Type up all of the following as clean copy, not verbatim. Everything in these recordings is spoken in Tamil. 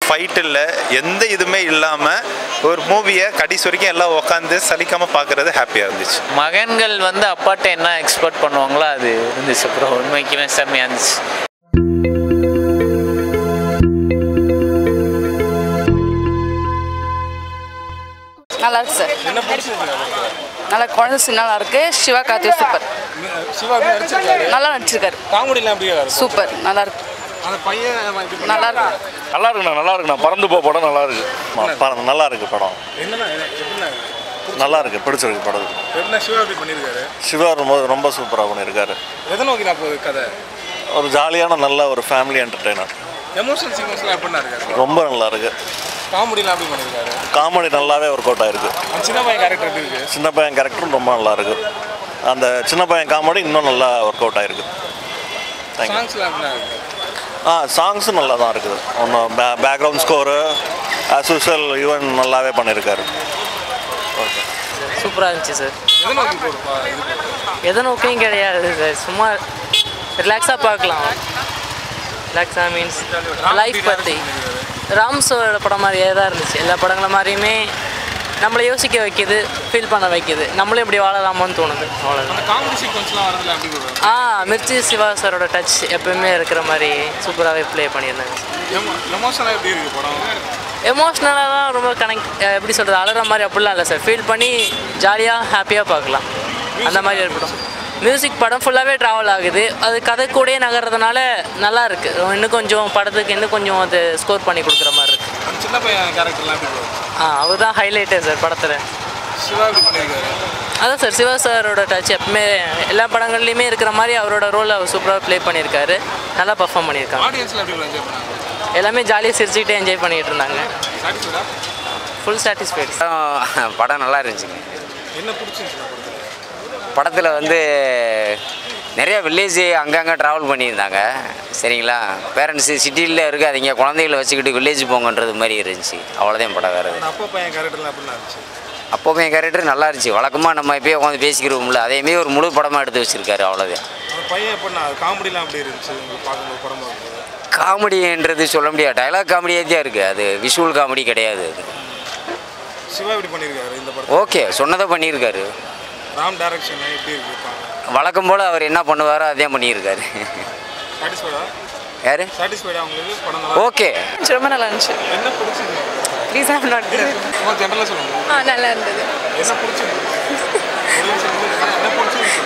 ஃபைட் இல்லை, எந்த இதுவுமே இல்லாமல் ஒரு மூவியை கடைசி வரைக்கும் எல்லாம் உட்காந்து சலிக்காமல் பார்க்குறது ஹாப்பியாக இருந்துச்சு. மகன்கள் வந்து அப்பாட்ட என்ன எக்ஸ்பெக்ட் பண்ணுவாங்களோ அது இருந்துச்சு ப்ரோ. உண்மைக்குமே செம்மையாக இருந்துச்சு. நல்லா இருக்கு சார். நல்லா குழந்தை நல்லா இருக்கு. சிவா கார்த்திகை சூப்பர். நல்லா நடிச்சிருக்காரு. சூப்பர். நல்லா இருக்கு. நல்லா இருக்கு. நல்லா இருக்குண்ணா. பறந்து போ படம் நல்லா இருக்கு. நல்லா இருக்கு படம். நல்லா இருக்கு, பிடிச்சிருக்கு படம். சிவா ரொம்ப சூப்பராக பண்ணியிருக்காரு. ஒரு ஜாலியான நல்ல ஒரு ஃபேமிலி என்டர்டெய்னர். ரொம்ப நல்லா இருக்கு. காமெடி நல்லாவே ஒர்க் அவுட் ஆயிருக்கு. சின்ன பையன் கேரக்டரும் ரொம்ப நல்லா இருக்கு. அந்த சின்ன பையன் காமெடி இன்னும் நல்லா ஒர்க் அவுட் ஆயிருக்கு. சாங்ஸும் நல்லா தான் இருக்குது. ஒன்றும் background score as usual even நல்லாவே பண்ணியிருக்காரு. ஓகே, சூப்பராக இருந்துச்சு சார். எதை நோக்கியும் கிடையாது சார். சும்மா ரிலாக்ஸாக பார்க்கலாம். ரிலாக்ஸாக மீன்ஸ் லைஃப் பற்றி ராம்ஸோட படம் மாதிரியே தான் இருந்துச்சு. எல்லா படங்களை மாதிரியுமே நம்மளை யோசிக்க வைக்கிது, ஃபீல் பண்ண வைக்கிது. நம்மளும் இப்படி வாழலாமான்னு தோணுது. அவ்வளோதான். மிர்ச்சி சிவா சாரோட டச் எப்பவுமே இருக்கிற மாதிரி சூப்பராகவே ப்ளே பண்ணியிருந்தாங்க. எமோஷ்னலாக தான் ரொம்ப கனெக்ட், எப்படி சொல்கிறது, அழுகிற மாதிரி அப்படிலாம் இல்லை சார். ஃபீல் பண்ணி ஜாலியாக ஹாப்பியாக பார்க்கலாம். அந்த மாதிரி ஏற்படும். மியூசிக் படம் ஃபுல்லாகவே ட்ராவல் ஆகுது. அது கதை கூடயே நகர்றதுனால நல்லா இருக்குது. இன்னும் கொஞ்சம் படத்துக்கு இன்னும் கொஞ்சம் அது ஸ்கோர் பண்ணி கொடுக்குற மாதிரி இருக்குது. சின்ன பையன் கேரக்டர்லாம் அவர் தான் ஹைலைட்டே சார் படத்தில். அதான் சார், சிவா சாரோட டச் எப்பவுமே எல்லா படங்கள்லையுமே இருக்கிற மாதிரி அவரோட ரோல் அவர் சூப்பராக ப்ளே பண்ணியிருக்காரு. நல்லா பர்ஃபார்ம் பண்ணியிருக்காங்க. எல்லாமே ஜாலியாக சிரிச்சுக்கிட்டே என்ஜாய் பண்ணிகிட்டு இருந்தாங்க. Full satisfied. படம் நல்லா இருந்துச்சுங்க. என்ன பிடிச்சிருந்துச்சு படத்தில் வந்து நிறைய வில்லேஜ் அங்கங்கே ட்ராவல் பண்ணியிருந்தாங்க. சரிங்களா, பேரண்ட்ஸு சிட்டியில் இருக்காதிங்க, குழந்தைகளை வச்சுக்கிட்டு வில்லேஜ் போங்கன்றது மாதிரி இருந்துச்சு. அவ்வளோதான் படம். வேறு அப்பா பையன் கேரக்டர்லாம் அப்படின்னா இருந்துச்சு. அப்போ பையன் கேரக்டர் நல்லா இருந்துச்சு. வழக்கமாக நம்ம எப்போயே உட்காந்து பேசிக்கிறோம்ல, அதேமாரி ஒரு முழு படமாக எடுத்து வச்சுருக்காரு. அவ்வளோதான். பையன் எப்படின்னா காமெடிலாம் அப்படி இருந்துச்சு பார்க்கும்போது படமாக? காமெடின்றது சொல்ல முடியாது. டைலாக் காமெடியாக தான் இருக்குது. அது விஷுவல் காமெடி கிடையாது. அது சிவா எப்படி பண்ணியிருக்காரு இந்த படம்? ஓகே, சொன்னதை பண்ணியிருக்காரு. ராம் டைரக்ஷன் எப்படி இருக்கு? வழக்கம் போல் அவர் என்ன பண்ணுவாரோ அதே பண்ணியிருக்காரு. யாரு சாட்டிஸ்ஃபைடா உங்களுக்கு படம்? ஓகே, ரொம்ப நல்லா இருந்துச்சு. என்ன பிடிச்சிருக்கு? Please I am not good. சும்மா ஜெனரலா சொல்லுங்க. நல்லா இருந்தது. என்ன பிடிச்சிருக்கு? என்ன பிடிச்சிருக்கு?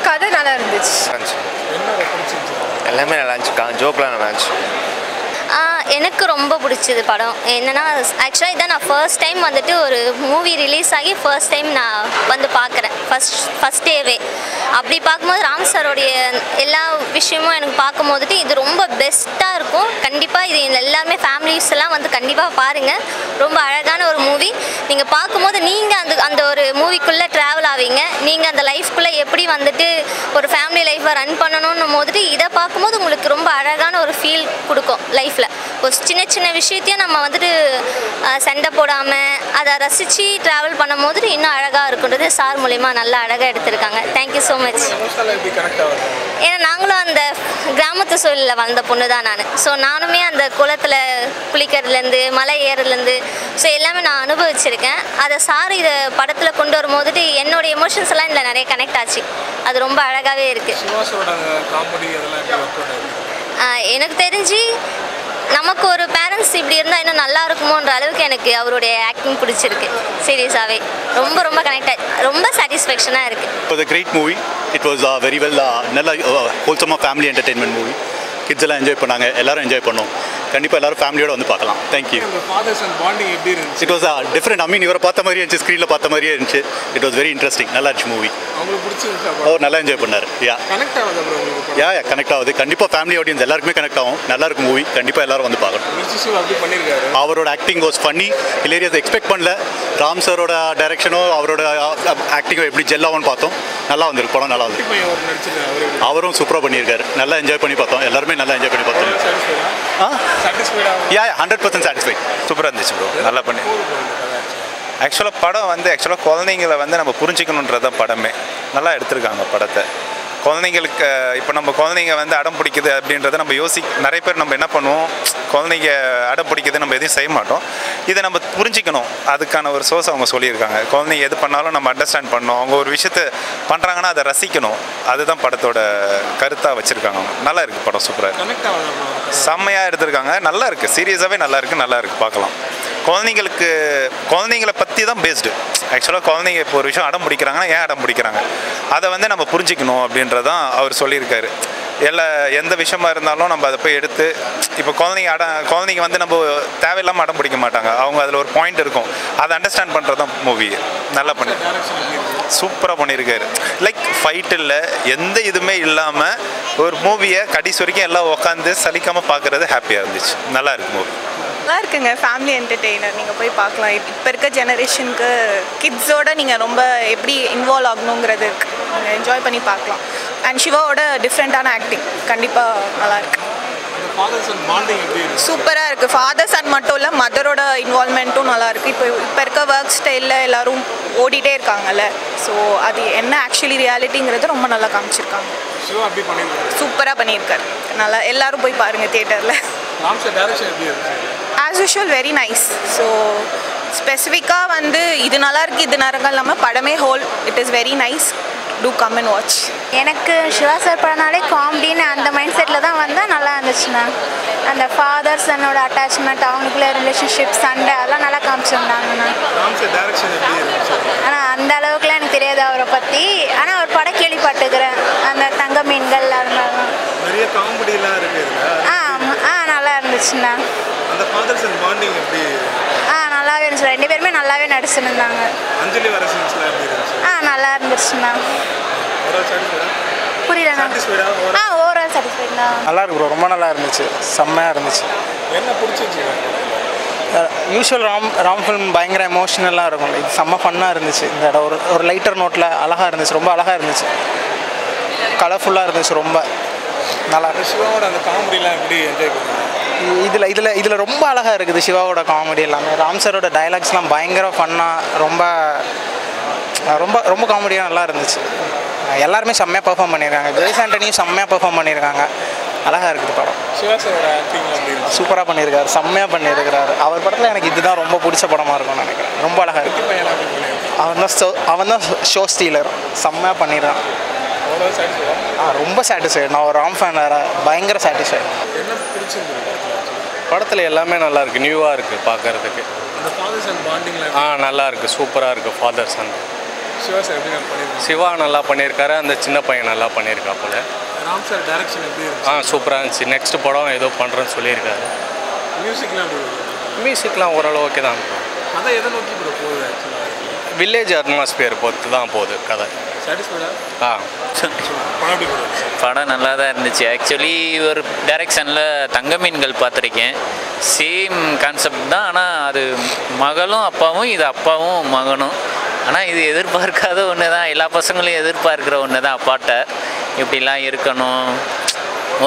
கதை நல்லா இருந்துச்சு. என்ன பிடிச்சிருக்கு? எல்லாமே நல்லா இருந்துச்சு. ஜோக்லாம் நல்லா இருந்துச்சு. எனக்கு ரொம்ப பிடிச்சது படம் என்னென்னா, ஆக்சுவலாக இதான் நான் ஃபர்ஸ்ட் டைம் வந்துட்டு ஒரு மூவி ரிலீஸ் ஆகி ஃபர்ஸ்ட் டைம் நான் வந்து பார்க்குறேன். ஃபஸ்ட் டேவே அப்படி பார்க்கும்போது ராம் சாரோடைய எல்லா விஷயமும் எனக்கு பார்க்கும்போதுட்டு இது ரொம்ப பெஸ்ட்டாக இருக்கும். கண்டிப்பாக இது எல்லாருமே ஃபேமிலிஸ் எல்லாம் வந்து கண்டிப்பாக பாருங்கள். ரொம்ப அழகான ஒரு மூவி. நீங்கள் பார்க்கும்போது நீங்கள் அந்த ஒரு மூவிக்குள்ளே ட்ராவல் ஆவீங்க. நீங்கள் அந்த லைஃப்குள்ளே எப்படி வந்துட்டு ஒரு ஃபேமிலி லைஃப்பை ரன் பண்ணணும்னும் போதுட்டு இதை பார்க்கும்போது உங்களுக்கு ரொம்ப அழகான ஒரு ஃபீல் கொடுக்கும். லைஃப்பில் ஒரு சின்ன சின்ன விஷயத்தையும் நம்ம வந்துட்டு சண்டை போடாமல் அதை ரசித்து ட்ராவல் பண்ணும் போது இன்னும் அழகாக இருக்குன்றது சார் மூலிமா நல்லா அழகாக எடுத்திருக்காங்க. Thank you so much. ஏன்னா நாங்களும் அந்த கிராமத்து சூழலில் வளர்ந்த பொண்ணு தான் நான். ஸோ நானுமே அந்த குளத்தில் குளிக்கிறதுலேருந்து மலை ஏறதுலேருந்து ஸோ எல்லாமே நான் அனுபவிச்சிருக்கேன். அதை சார் இதை படத்தில் கொண்டு வரும்போதுட்டு என்னோடய எமோஷன்ஸ் எல்லாம் இதில் நிறைய கனெக்ட் ஆச்சு. அது ரொம்ப அழகாகவே இருக்குது. எனக்கு தெரிஞ்சு நமக்கு ஒரு பேரண்ட்ஸ் இப்படி இருந்தால் இன்னும் நல்லா இருக்குமோன்ற அளவுக்கு எனக்கு அவருடைய ஆக்டிங் பிடிச்சிருக்கு. சீரியஸாகவே ரொம்ப ரொம்ப கனெக்ட் ஆகி ரொம்ப சாட்டிஸ்ஃபேக்ஷனாக இருக்குது. It was a great movie. It was a very well நல்ல wholesome family entertainment movie. Kids எல்லாம் என்ஜாய் பண்ணாங்க. எல்லாரும் என்ஜாய் பண்ணோம். கண்டிப்பாக எல்லாரும் ஃபேமிலியோட வந்து பார்க்கலாம். தேங்க்யூ. It was different. இவரை பார்த்த மாதிரியே இருந்துச்சு, ஸ்க்ரீனில் பார்த்த மாதிரியே இருந்துச்சு. It was very interesting. நல்லா இருந்துச்சு மூவி. அவர் நல்லா என்ஜாய் பண்ணார். கனெக்ட் ஆகுது. கண்டிப்பாக ஃபேமிலி ஆடியன்ஸ் எல்லாருக்குமே கனெக்ட் ஆகும். நல்லா இருக்கும் மூவி. கண்டிப்பாக எல்லாரும் வந்து பார்க்கணும். அவரோட acting was funny, hilarious. Expect பண்ணல. ராம் சாரோட டைரக்ஷனோ அவரோட ஆக்டிங்கோ எப்படி ஜெல்லாகும்னு பார்த்தோம். நல்லா வந்திருக்கு படம். நல்லா வந்து அவரும் சூப்பராக பண்ணியிருக்காரு. நல்லா என்ஜாய் பண்ணி பார்த்தோம். எல்லாருமே நல்லா என்ஜாய் பண்ணி பார்த்தோம். 100% சாட்டிஸ்ஃபைட். சூப்பராக இருந்துச்சு ப்ரோ. நல்லா பண்ணி. ஆக்சுவலாக படம் வந்து குழந்தைங்களை வந்து நம்ம புரிஞ்சிக்கணுன்றது தான் படமே. நல்லா எடுத்திருக்காங்க படத்தை. குழந்தைங்களுக்கு இப்போ நம்ம குழந்தைங்க வந்து அடம் பிடிக்குது அப்படின்றத நம்ம நிறைய பேர் நம்ம என்ன பண்ணுவோம், குழந்தைங்க அடம் பிடிக்குது நம்ம எதையும் செய்ய மாட்டோம். இதை நம்ம புரிஞ்சிக்கணும், அதுக்கான ஒரு சோர்ஸ் அவங்க சொல்லியிருக்காங்க. குழந்தைங்க எது பண்ணாலும் நம்ம அண்டர்ஸ்டாண்ட் பண்ணணும், அவங்க ஒரு விஷயத்தை பண்ணுறாங்கன்னா அதை ரசிக்கணும். அதுதான் படத்தோட கருத்தாக வச்சுருக்காங்க. நல்லா இருக்குது படம், சூப்பராக செம்மையாக எடுத்திருக்காங்க. நல்லா இருக்குது, சீரியஸாகவே நல்லா இருக்குது பார்க்கலாம். குழந்தைங்களை பற்றி தான் பேஸ்டு. ஆக்சுவலாக குழந்தைங்க இப்போ ஒரு விஷயம் அடம் பிடிக்கிறாங்கன்னா ஏன் அடம் பிடிக்கிறாங்க அதை வந்து நம்ம புரிஞ்சிக்கணும் அப்படின்றதான் அவர் சொல்லியிருக்காரு. எந்த விஷயமா இருந்தாலும் நம்ம அதை போய் எடுத்து இப்போ குழந்தைங்க வந்து நம்ம தேவையில்லாமல் அடம் பிடிக்க மாட்டாங்க. அவங்க அதில் ஒரு பாயிண்ட் இருக்கும், அதை அண்டர்ஸ்டாண்ட் பண்ணுறது தான் மூவி. நல்லா சூப்பராக பண்ணியிருக்காரு. லைக் ஃபைட் இல்லை, எந்த இதுவுமே இல்லாமல் ஒரு மூவியை கடைசி வரைக்கும் எல்லாம் உட்காந்து சலிக்காமல் பார்க்குறது ஹாப்பியாக இருந்துச்சு. நல்லா இருக்கு மூவி. நல்லா இருக்குங்க, ஃபேமிலி என்டர்டெய்னர். நீங்கள் போய் பார்க்கலாம். இப்போ இருக்க ஜெனரேஷனுக்கு கிட்ஸோட நீங்கள் ரொம்ப எப்படி இன்வால்வ் ஆகணுங்கிறது இருக்குது. நீங்கள் என்ஜாய் பண்ணி பார்க்கலாம். அண்ட் சிவாவோட டிஃப்ரெண்ட்டான ஆக்டிங் கண்டிப்பாக நல்லாயிருக்கு. சூப்பராக இருக்குது. ஃபாதர் சன் மட்டும் இல்லை, மதரோட இன்வால்மெண்ட்டும் நல்லாயிருக்கு. இப்போ இருக்க ஒர்க் ஸ்டைலில் எல்லோரும் ஓடிட்டே இருக்காங்கல்ல, ஸோ அது என்ன ஆக்சுவலி ரியாலிட்டிங்கிறது ரொம்ப நல்லா காமிச்சிருக்காங்க. சூப்பராக பண்ணியிருக்காரு. நல்லா எல்லோரும் போய் பாருங்கள் தியேட்டரில். As usual very nice. So ஸ்பெசிஃபிக்காக வந்து இது நல்லாயிருக்கு இது நேரங்கள் இல்லாமல் படமே whole it is very nice. Do come and watch. எனக்கு சிவா சார் படம்னாலே காமெடின்னு அந்த மைண்ட் செட்டில் தான் வந்தால் நல்லா இருந்துச்சுண்ணா. அந்த ஃபாதர் சன்னோட அட்டாச்மெண்ட், அவங்களுக்குள்ள ரிலேஷன்ஷிப், சண்டை அதெல்லாம் நல்லா காமிச்சிருந்தாங்கண்ணா. ஆனால் அந்த அளவுக்குலாம் எனக்கு தெரியாது அவரை பற்றி. ஆனால் அவர் படம் கேள்விப்பட்டுக்கிறேன், அந்த தங்க மீன்கள் அதனால நிறைய காமெடிலாம் இருக்குது. நல்லா இருந்துச்சுண்ணா. அந்த ஃபாதர் சன் பாண்டிங் எப்படி? நல்லாவே இருந்துச்சு. ரெண்டு பேருமே நல்லாவே நடிச்சிருந்தாங்க. அஞ்சலி வர சீன்ஸ்லாம் எப்படி இருந்துச்சு? நல்லா இருந்துச்சுண்ணா. புரியலண்ணா. ஓவரால் சாட்டிஸ்ஃபைட்ண்ணா. நல்லா இருக்கு ப்ரோ, ரொம்ப நல்லா இருந்துச்சு, செம்மையாக இருந்துச்சு. என்ன பிடிச்சிச்சு? யூஸ்வல் ராம் ஃபிலிம் பயங்கர எமோஷ்னலாக இருக்கும். இது செம்ம ஃபன்னாக இருந்துச்சு. இந்த இடம் ஒரு லைட்டர் நோட்டில் அழகாக இருந்துச்சு, ரொம்ப அழகாக இருந்துச்சு, கலர்ஃபுல்லாக இருந்துச்சு, ரொம்ப நல்லா இருக்கு. சிவாவோட அந்த காமெடிலாம் எப்படி என்ஜாய் பண்ணுங்க? இதில் ரொம்ப அழகாக இருக்குது சிவாவோட காமெடி எல்லாமே. ராம் சாரோட டைலாக்ஸ்லாம் பயங்கர ஃபன்னாக ரொம்ப ரொம்ப ரொம்ப காமெடியாக நல்லா இருந்துச்சு. எல்லாருமே செம்மையாக பெர்ஃபார்ம் பண்ணியிருக்காங்க. ஜெய்ஸ் ஆண்டனியும் செம்மையாக பெர்ஃபார்ம் பண்ணியிருக்காங்க. அழகாக இருக்குது படம். சிவா சாரோட ஆக்டிங் சூப்பராக பண்ணியிருக்காரு, செம்மையாக பண்ணியிருக்கிறாரு. அவர் படத்தில் எனக்கு இதுதான் ரொம்ப பிடிச்ச படமாக இருக்கும்னு நினைக்கிறேன். ரொம்ப அழகாக இருக்குது. அவன் தான் ஷோ ஸ்டீலர், செம்மையாக பண்ணிடுறான். ரொம்ப சாட்டிஸ்ஃபைடு. நான் ஒரு ராம் ஃபேன் வேறு, பயங்கர சாட்டிஸ்ஃபைடு. என்ன பிடிச்சிருக்கு படத்தில்? எல்லாமே நல்லா இருக்குது, நியூவாக இருக்குது பார்க்குறதுக்கு. அந்த ஃபாதர் சன் பாண்டிங்லாம் நல்லா இருக்குது, சூப்பராக இருக்குது. ஃபாதர் சன் சிவா சார் எப்படி பண்ணியிருக்காரு? சிவா நல்லா பண்ணியிருக்காரு, அந்த சின்ன பையன் நல்லா பண்ணியிருக்காப்புல. ராம் சார் டைரக்ஷன் எப்படி இருந்துச்சு? சூப்பராக இருந்துச்சு. நெக்ஸ்ட் படம் ஏதோ பண்ணுறேன்னு சொல்லியிருக்காரு. மியூசிக்லாம் எப்படி? மியூசிக்லாம் ஓரளவு ஓகே தான். கதை எதை நோக்கி போகுது? வில்லேஜ் அட்மாஸ்பியர் பொறுத்து தான் போகுது கதை. படம் நல்லா தான் இருந்துச்சு. ஆக்சுவலி ஒரு டைரக்ஷனில் தங்க மீன்கள் பார்த்துருக்கேன். சேம் கான்செப்ட் தான், ஆனால் அது மகளும் அப்பாவும், இது அப்பாவும் மகனும். ஆனால் இது எதிர்பார்க்காத ஒன்று தான், எல்லா பசங்களும் எதிர்பார்க்குற ஒன்று தான். அப்பாட்ட இப்படிலாம் இருக்கணும்.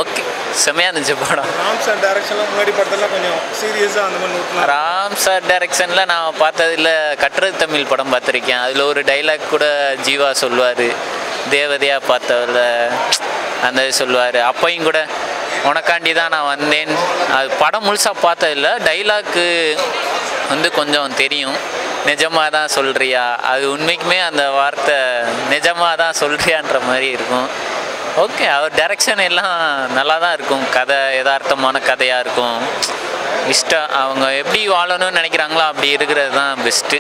ஓகே, செம்மையாக இருந்துச்சு படம். ராம் சார் டைரக்ஷன்லாம் முன்னாடி படத்தெல்லாம் கொஞ்சம் சீரியஸாக அந்த மாதிரி. ராம் சார் டைரக்ஷனில் நான் பார்த்ததில் கட்டுறது தமிழ் படம் பார்த்துருக்கேன். அதில் ஒரு டைலாக் கூட ஜீவா சொல்லுவார், தேவதையாக பார்த்ததில் அந்த சொல்லுவார். அப்பையும் கூட உனக்காண்டி தான் நான் வந்தேன். அது படம் முழுசாக பார்த்ததில்ல, டைலாக்கு வந்து கொஞ்சம் தெரியும். நிஜமாக தான் சொல்கிறியா, அது உண்மைக்குமே அந்த வார்த்தை நிஜமாக தான் சொல்கிறியான்ற மாதிரி இருக்கும். ஓகே, அவர் டைரக்ஷன் எல்லாம் நல்லா தான் இருக்கும். கதை யதார்த்தமான கதையாக இருக்கும். இஷ்டம் அவங்க எப்படி வாழணும்னு நினைக்கிறாங்களோ அப்படி இருக்கிறது தான் பெஸ்ட்டு.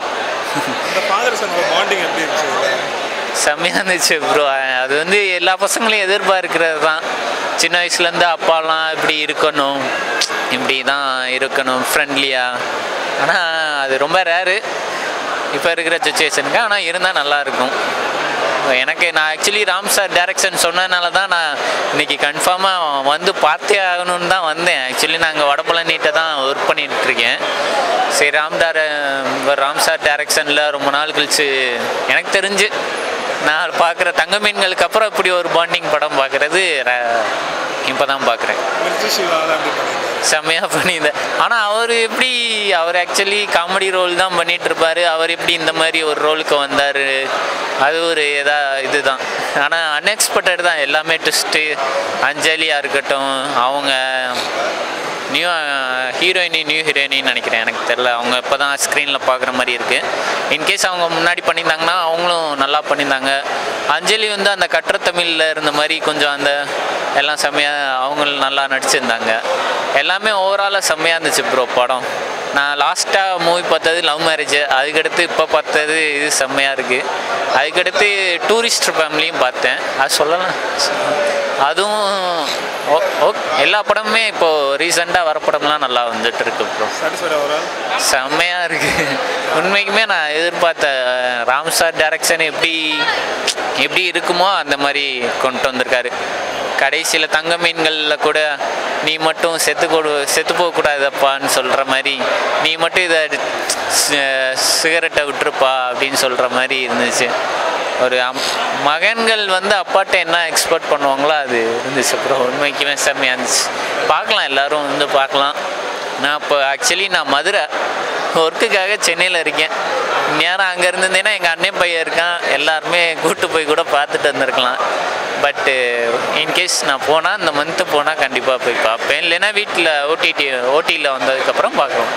செம்மையாக இருந்துச்சு ப்ரோ. அது வந்து எல்லா பசங்களையும் எதிர்பார்க்கிறது தான். சின்ன வயசுலேருந்து அப்பாலாம் இப்படி இருக்கணும், இப்படி தான் இருக்கணும், ஃப்ரெண்ட்லியாக. ஆனால் அது ரொம்ப ரேரு இப்போ இருக்கிற சுச்சுவேஷனுக்கு. ஆனால் இருந்தால் நல்லாயிருக்கும். நான் ஆக்சுவலி ராம் சார் டைரக்ஷன் சொன்னதுனால தான் நான் இன்றைக்கி கன்ஃபார்மாக வந்து பார்த்தே ஆகணும்னு தான் வந்தேன். ஆக்சுவலி நாங்கள் வடபழனிகிட்ட தான் ஒர்க் பண்ணிகிட்ருக்கேன். சரி, ராம் சார் டைரக்ஷனில் ரொம்ப நாள் கழிச்சு எனக்கு தெரிஞ்சு நான் பார்க்குற தங்க மீன்களுக்கு அப்புறம் இப்படி ஒரு பாண்டிங் படம் பார்க்குறது இப்போ தான் பார்க்குறேன். செம்மையாக பண்ணியிருந்தேன். ஆனால் அவர் ஆக்சுவலி காமெடி ரோல் தான் பண்ணிகிட்டு இருப்பார். அவர் எப்படி இந்த மாதிரி ஒரு ரோலுக்கு வந்தார், அது ஒரு இதுதான். ஆனால் அன்எக்ஸ்பெக்டட் தான் எல்லாமே. ட்விஸ்ட்டு அஞ்சலியாக இருக்கட்டும், அவங்க நியூ ஹீரோயினின்னு நினைக்கிறேன், எனக்கு தெரில. அவங்க இப்போ தான் ஸ்க்ரீனில் பார்க்குற மாதிரி இருக்குது. இன்கேஸ் அவங்க முன்னாடி பண்ணியிருந்தாங்கன்னா அவங்களும் நல்லா பண்ணியிருந்தாங்க. அஞ்சலி வந்து அந்த கற்ற தமிழில் இருந்த மாதிரி கொஞ்சம் அந்த எல்லாம் செம்மையாக அவங்களும் நல்லா நடிச்சிருந்தாங்க. எல்லாமே ஓவராலாக செம்மையாக இருந்துச்சு ப்ரோ படம். நான் லாஸ்ட்டாக மூவி பார்த்தது லவ் மேரேஜ், அதுக்கடுத்து இப்போ பார்த்தது இது செம்மையாக இருக்குது. அதுக்கடுத்து டூரிஸ்ட் ஃபேமிலியும் பார்த்தேன், அது சொல்லலாம். அதுவும் எல்லா படமுமே இப்போது ரீசெண்டாக வர படம்லாம் நல்லா வந்துட்டு இருக்கு ப்ரோ. செம்மையாக இருக்குது உண்மைக்குமே. நான் எதிர்பார்த்த ராம் சார் டைரக்ஷன் எப்படி இருக்குமோ அந்த மாதிரி கொண்டு வந்திருக்காரு. கடைசியில் தங்க மீன்களில் கூட நீ மட்டும் செத்து போகக்கூடாதப்பான்னு சொல்கிற மாதிரி, நீ மட்டும் இதை சிகரெட்டை விட்டுருப்பா அப்படின்னு சொல்கிற மாதிரி இருந்துச்சு. ஒரு மகன்கள் வந்து அப்பாட்ட என்ன எக்ஸ்பெக்ட் பண்ணுவாங்களோ அது இருந்துச்சு அப்புறம். உண்மைக்குமே செம்மையாக இருந்துச்சு. பார்க்கலாம், எல்லோரும் வந்து பார்க்கலாம். நான் இப்போ ஆக்சுவலி நான் மதுரை ஒர்க்குக்காக சென்னையில் இருக்கேன். நேரம் அங்கே இருந்திருந்தேன்னா எங்கள் அண்ணன் பையன் இருக்கான், எல்லாருமே கூப்பிட்டு போய் கூட பார்த்துட்டு வந்திருக்கலாம். பட்டு இன்கேஸ் நான் போனால் இந்த மந்த்து போனால் கண்டிப்பாக போய் பார்ப்பேன். இல்லைன்னா வீட்டில் ஓடியில் வந்ததுக்கப்புறம் பார்க்கலாம்.